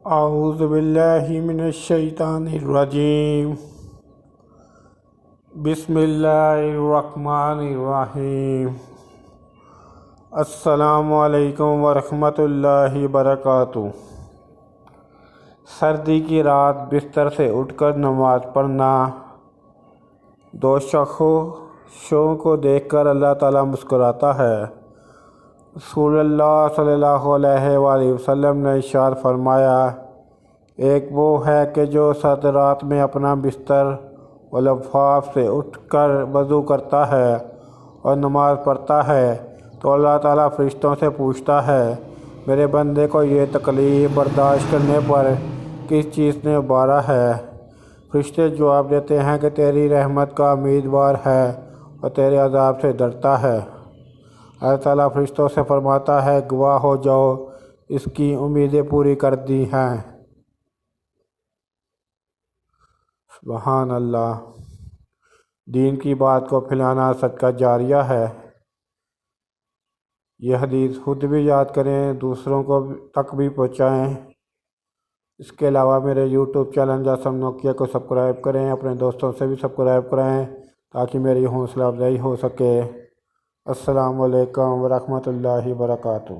اعوذ باللہ من الشیطان الرجیم بسم اللہ الرحمن الرحیم السلام علیکم ورحمۃ اللہ وبرکاتہ۔ سردی کی رات بستر سے اٹھ کر نماز پڑھنا۔ دو شخصوں کو دیکھ کر اللہ تعالیٰ مسکراتا ہے۔ رسول اللہ صلی اللہ علیہ وآلہ وسلم نے ارشاد فرمایا، ایک وہ ہے کہ جو سرد رات میں اپنا بستر و لفاف سے اٹھ کر وضو کرتا ہے اور نماز پڑھتا ہے تو اللہ تعالیٰ فرشتوں سے پوچھتا ہے، میرے بندے کو یہ تکلیف برداشت کرنے پر کس چیز نے ابارا ہے؟ فرشتے جواب دیتے ہیں کہ تیری رحمت کا امیدوار ہے اور تیرے عذاب سے ڈرتا ہے۔ اللہ تعالیٰ فرشتوں سے فرماتا ہے، گواہ ہو جاؤ، اس کی امیدیں پوری کر دی ہیں۔ سبحان اللہ۔ دین کی بات کو پھیلانا صدقہ جاریہ ہے۔ یہ حدیث خود بھی یاد کریں، دوسروں کو تک بھی پہنچائیں۔ اس کے علاوہ میرے یوٹیوب چینل جاسم نوکیا کو سبسکرائب کریں، اپنے دوستوں سے بھی سبسکرائب کریں تاکہ میری حوصلہ افزائی ہو سکے۔ السلام علیکم ورحمۃ اللہ وبرکاتہ۔